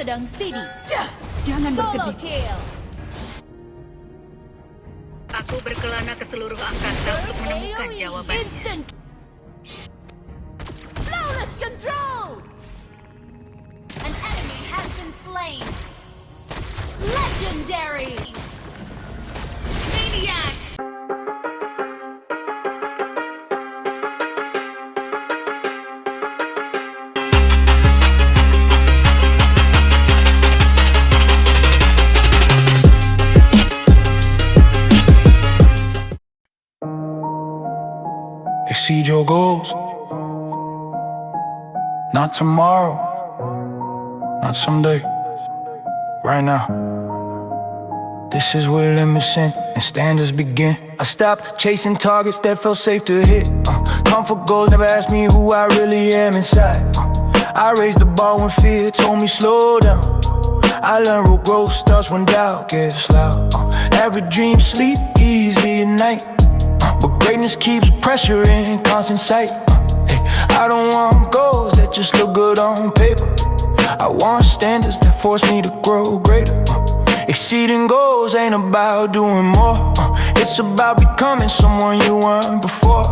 sedang sidik. Jangan Solo berkedip. kill. Aku berkelana ke seluruh angkasa untuk menemukan jawabannya. Instant. Flawless control. An enemy has been slain. Legendary. Maniac. Exceed your goals. Not tomorrow, not someday, right now. This is where limits end and standards begin. I stopped chasing targets that felt safe to hit. Comfort goals never asked me who I really am inside. I raised the bar when fear told me slow down. I learned real growth starts when doubt gets loud. Every dream sleep easy at night, but greatness keeps pressure in constant sight. I don't want goals that just look good on paper. I want standards that force me to grow greater. Exceeding goals ain't about doing more. It's about becoming someone you weren't before.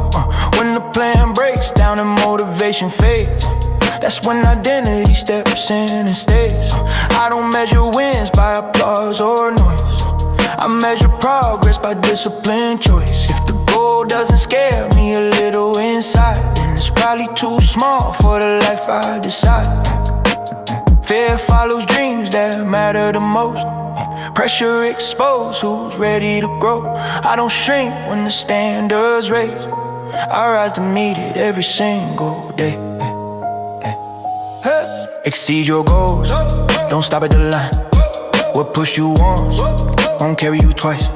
When the plan breaks down and motivation fades, that's when identity steps in and stays. I don't measure wins by applause or noise. I measure progress by disciplined choice. If the goal doesn't scare me a little inside, then it's probably too small for the life I decide. Fear follows dreams that matter the most. Pressure exposes who's ready to grow. I don't shrink when the standards raise. I rise to meet it every single day. Exceed your goals, don't stop at the line. What pushed you once won't carry you twice.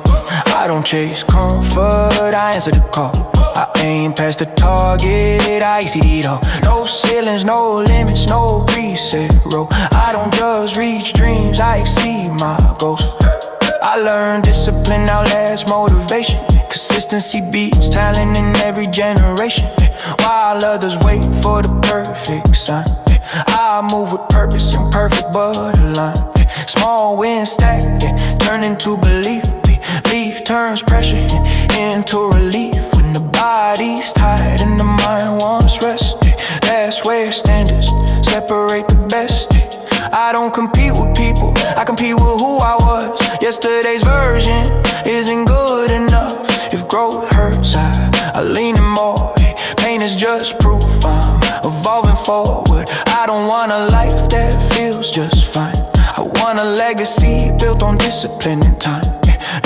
I don't chase comfort, I answer the call. I aim past the target, I exceed it all. No ceilings, no limits, no preset road. I don't just reach dreams, I exceed my goals. I learned discipline outlasts motivation. Consistency beats talent in every generation. While others wait for the perfect sign, I move with purpose and perfect but aligned. Small wins stack, turn into belief. Belief turns pressure into relief. When the body's tired and the mind wants rest, that's where standards separate the best. I don't compete with people, I compete with who I was. Yesterday's version isn't good enough. If growth hurts, I lean in more. Pain is just proof I'm evolving forward. I don't want a life that feels just fine. I want a legacy built on discipline and time.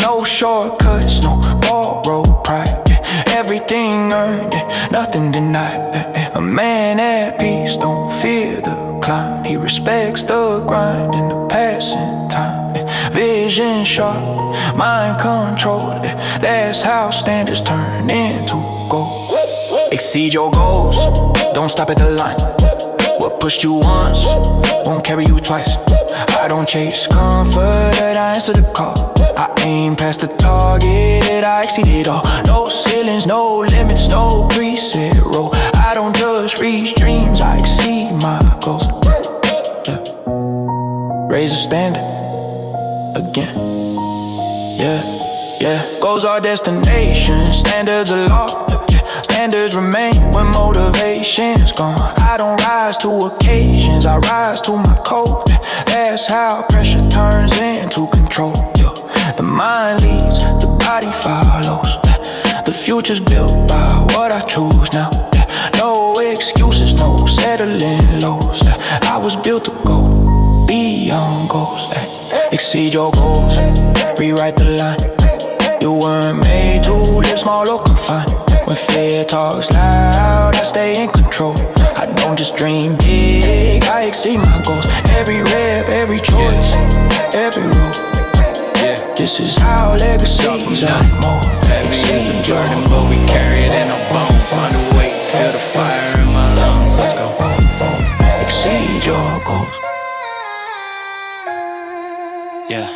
No shortcuts, no borrowed pride. Everything earned, nothing denied. A man at peace don't fear the climb. He respects the grind and the passing time. Vision sharp, mind controlled. That's how standards turn into gold. Exceed your goals, don't stop at the line. What pushed you once won't carry you twice. I don't chase comfort, I answer the call. I aim past the target, I exceed it all. No ceilings, no limits, no preset road. I don't just reach dreams, I exceed my goals. Yeah. Raise the standard again. Yeah. Goals are destinations, standards are law. Standards remain when motivation's gone. I don't rise to occasions, I rise to my code. That's how pressure turns into control. The mind leads, the body follows. The future's built by what I choose now. No excuses, no settling lows. I was built to go beyond goals. Exceed your goals, rewrite the line. You weren't made to live small or confined. When fear talks loud, I stay in control. I don't just dream big, I exceed my goals. Every rep, every choice, every rule. This is how legacies unfold. Heavy is the burden, but we carry it in our bones. Find a weight, feel the fire in my lungs. Let's go. Exceed your goals. Yeah.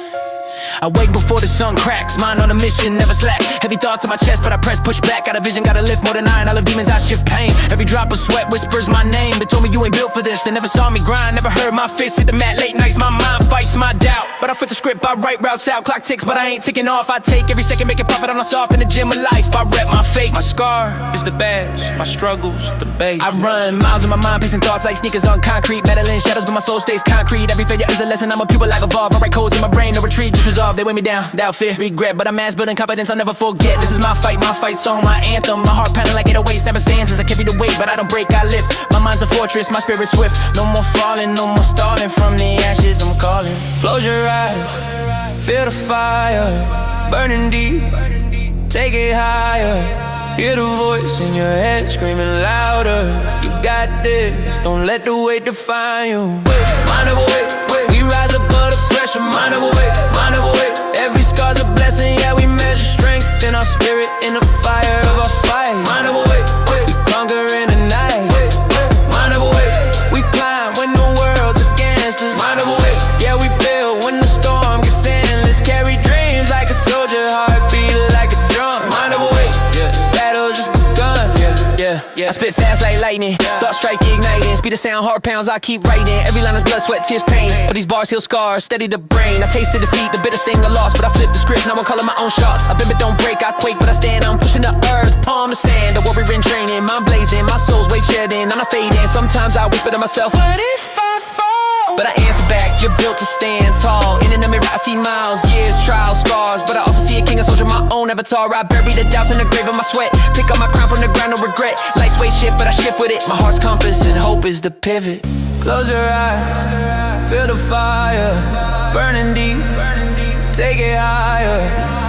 I wake before the sun cracks, mind on a mission, never slack. Heavy thoughts on my chest, but I press, push back. Got a vision, gotta lift more than iron. I love demons, I shift pain. Every drop of sweat whispers my name. They told me you ain't built for this. They never saw me grind, never heard my fist hit the mat late nights. My mind fights my doubt, but I flip the script, I write routes out. Clock ticks, but I ain't ticking off. I take every second, making profit on a soft in the gym of life. I rep my faith. My scar is the badge, my struggles the bait. I run miles in my mind, pacing thoughts like sneakers on concrete. Battling shadows, but my soul stays concrete. Every failure is a lesson, I'm a pupil, I've evolved. I write codes in my brain, no retreat, just resolve. They weigh me down, doubt, fear, regret, but I'm mass building confidence, I'll never forget. This is my fight song, my anthem. My heart pounding like 808s, never stands as I carry the weight, but I don't break, I lift. My mind's a fortress, my spirit swift. No more falling, no more stalling. From the ashes I'm calling. Close your eyes, feel the fire, burning deep, take it higher. Hear the voice in your head screaming louder. You got this, don't let the weight define you. Mind over weight, we rise above the pressure. Mind over weight, mind over weight. Every scar's a blessing, yeah, we measure strength in our spirit, in the fire of our fight. Mind over weight, we conquer in the night. Mind over weight, we climb when the world's against us. Mind over weight, yeah, we build when the storm gets endless. Carry dreams like a soldier, heartbeat like a drum. Mind over weight, this battle just begun. Yeah. I spit fast like lightning, thoughts strike igniting. Speed of sound, heart pounds, I keep writing. Every line is blood, sweat, tears, pain. But these bars heal scars, steady the brain. I tasted defeat, the bitter sting of loss, but I flip the script, now I'm calling my own shots. I bend but don't break, I quake but I stand. I'm pushing the earth, palm to sand. The warrior in training, mind blazing, my soul's way shedding. I'm not fading, sometimes I whisper to myself, what if I fall? But I answer back, you're built to stand tall. In the mirror I see miles, years, trials, scars. But I also see a king, a soldier, my own avatar. I bury the doubts in the grave of my sweat. Pick up my crown from the ground, no regret. Life's way shift, but I shift with it. My heart's compass and hope is the pivot. Close your eyes, feel the fire, burning deep, take it higher.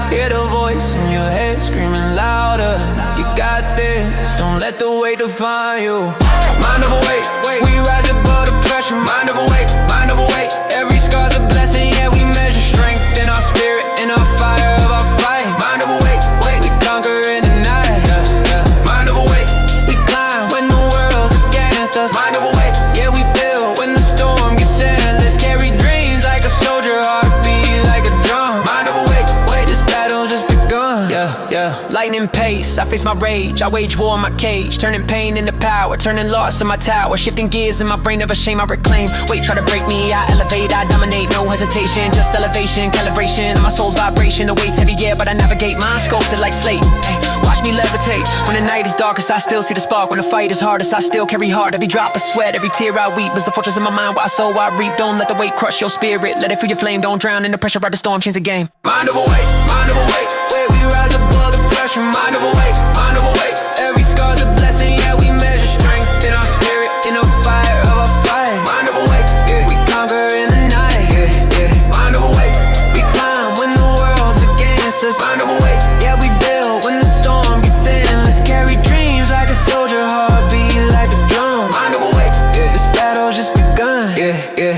Hear the voice in your head screaming louder. You got this, don't let the weight define you. Mind over weight, we rise above the pressure. Mind over weight, mind over weight. Every scar's a blessing, yeah, we measure strength in our spirit, in our fire of our fight. Mind over weight, we conquer in the night. Mind over weight, we climb when the world's against us. Mind over weight, yeah, we build when the storm gets endless. Carry dreams like a soldier, heartbeat like a drum. Mind over weight, this battle just begun. Yeah. Lightning pace, I face my rage, I wage war in my cage. Turning pain into power, turning loss in my tower. Shifting gears in my brain, never shame, I reclaim. Wait, try to break me, I elevate, I dominate. No hesitation, just elevation, calibration of my soul's vibration. The weight's heavy, yeah, but I navigate. Mind sculpted like slate, watch me levitate. When the night is darkest, I still see the spark. When the fight is hardest, I still carry heart. Every drop of sweat, every tear I weep is the fortress in my mind where I sow, I reap. Don't let the weight crush your spirit, let it feel your flame. Don't drown in the pressure of the storm, change the game. Mind over weight, we rise above the pressure. Mind over weight, every scar's a blessing, yeah, we measure strength in our spirit, in the fire of our fight. Mind over weight, we conquer in the night. Mind over weight, we climb when the world's against us. Mind over weight, yeah, we build when the storm gets endless. Carry dreams like a soldier, heartbeat like a drum. Mind over weight, this battle's just begun. Yeah.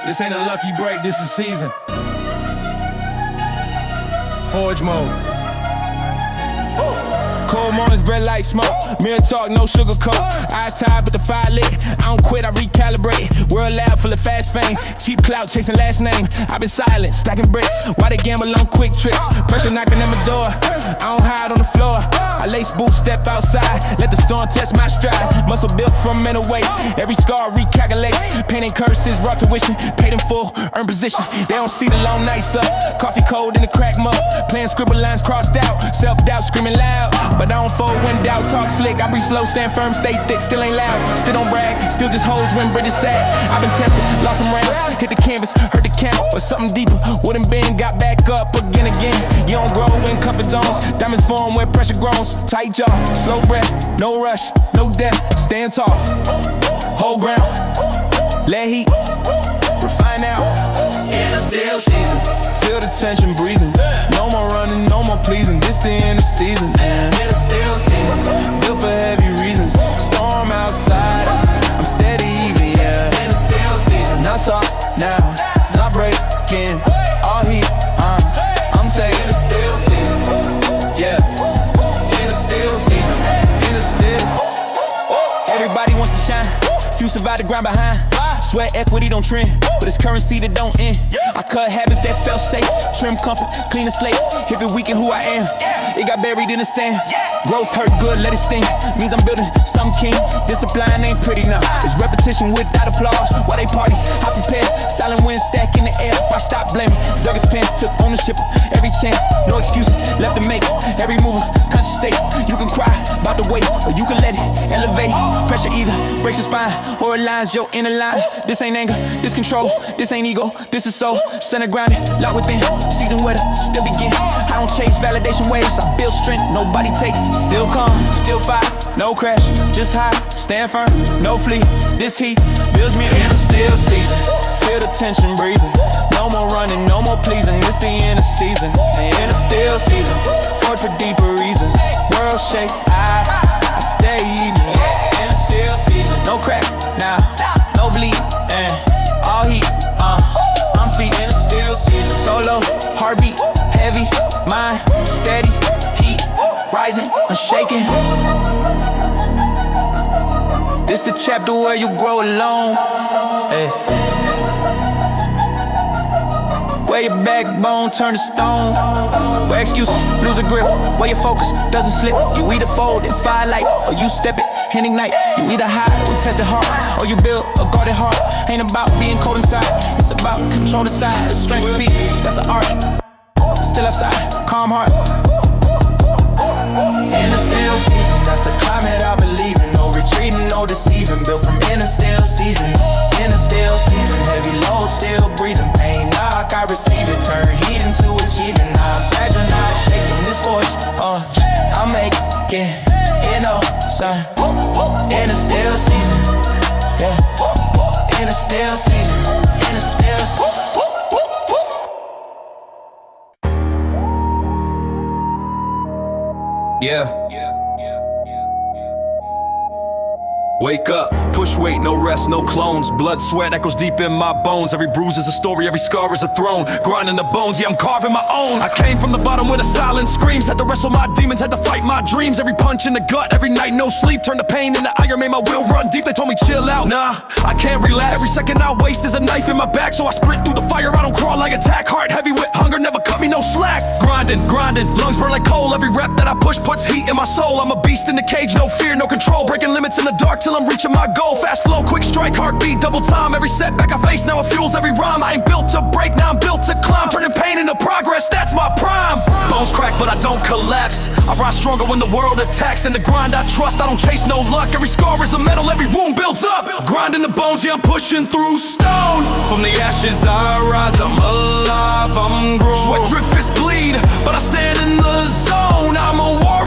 This ain't a lucky break, this is season. Forge mode. Cold mornings, bread like smoke. Mirror talk, no sugar coat. Eyes tied, but the fire lit. I don't quit, I recalibrate. World lab full of fast fame. Cheap clout, chasing last name. I've been silent, stacking bricks. Why they gamble on quick tricks? Pressure knocking at my door. I don't hide on the floor. I lace boots, step outside. Let the storm test my stride. Muscle built from mental weight. Every scar recalculates. Painting curses, raw tuition. Paid in full, earn position. They don't see the long nights up. Coffee cold in the crack mug. Playing scribble lines crossed out. Self-doubt screaming loud. But I don't fold when doubt, talk slick. I breathe slow, stand firm, stay thick, still ain't loud. Still don't brag, still just holds when bridges sad. I've been tested, lost some rounds. Hit the canvas, heard the count. Or something deeper, wouldn't been, got back up again. You don't grow in comfort zones. Diamonds form where pressure grows. Tight jaw, slow breath, no rush, no death. Stand tall, hold ground. Let heat, refine out. In a still season, feel the tension breathing. No more running, no more pleasing. This the end of season, man. In a still season, built for heavy reasons. Storm outside, I'm steady even, yeah. In a still season, not soft now, not breaking. All heat, I'm taking. In a still season, yeah. In a still season, in a still. Everybody wants to shine. you survive the grind behind. Sweat equity don't trend, but it's currency that don't end. I cut habits that felt safe, trim comfort, clean the slate. If it weaken who I am, it got buried in the sand. Growth hurt good, let it sting. Means I'm building some king. Discipline ain't pretty now. It's repetition without applause. While they party, I prepare. Silent wind stack in the air. I stop blaming. Zugger's pants took ownership of every chance. No excuses left to make. Every move, conscious state. You can cry about the weight, or you can let it elevate. Pressure either breaks your spine or aligns your inner line. This ain't anger, this control. This ain't ego, this is soul. Center grounded, locked within. Season weather, still begin. I don't chase validation waves. I build strength, nobody takes. Still calm, still fight, no crash, just high, stand firm, no flee. This heat builds me in a still season. Feel the tension breathing. No more running, no more pleasing. It's the end of season, in a still season. Forward for deeper reasons. World shake, I stay even. In a still season. No crack now, no bleed, and all heat. I'm feet in a still season. Solo, heartbeat, heavy, mind steady. Rising, unshaken. This the chapter where you grow alone. Hey. Where your backbone turn to stone. Where excuses lose a grip. Where your focus doesn't slip. You either fold and firelight, or you step it and ignite. You either hide or test it hard, or you build a guarded heart. Ain't about being cold inside, it's about control the side. The strength of peace, that's the art. Still outside, calm heart. In a still season, that's the climate I believe in. No retreating, no deceiving. Built from in a still season. In a still season, heavy load, still breathing. Pain, knock, I receive it. Turn heat into achieving. Not fragile, not shaking this voice. I'm making it, no son. In a still season, yeah. In a still season, in a still season. Yeah. Wake up, push weight, no rest, no clones. Blood, sweat echoes deep in my bones. Every bruise is a story, every scar is a throne. Grinding the bones, yeah, I'm carving my own. I came from the bottom with a silent screams. Had to wrestle my demons, had to fight my dreams. Every punch in the gut, every night no sleep. Turned the pain into iron, made my will run deep. They told me chill out, nah, I can't relax. Every second I waste is a knife in my back. So I sprint through the fire, I don't crawl like attack. Heart heavy with hunger, never cut me no slack. Grinding, lungs burn like coal. Every rep that I push puts heat in my soul. I'm a beast in the cage, no fear, no control. Breaking limits in the dark till I'm reaching my goal. Fast flow, quick strike, heartbeat, double time. Every setback I face, now it fuels every rhyme. I ain't built to break, now I'm built to climb. Turning pain into progress, that's my prime. Bones crack, but I don't collapse. I rise stronger when the world attacks. In the grind I trust, I don't chase no luck. Every scar is a medal, every wound builds up. Grinding the bones, yeah, I'm pushing through stone. From the ashes I rise, I'm alive, I'm grown. Sweat drip, fist bleed, but I stand in the zone. I'm a warrior.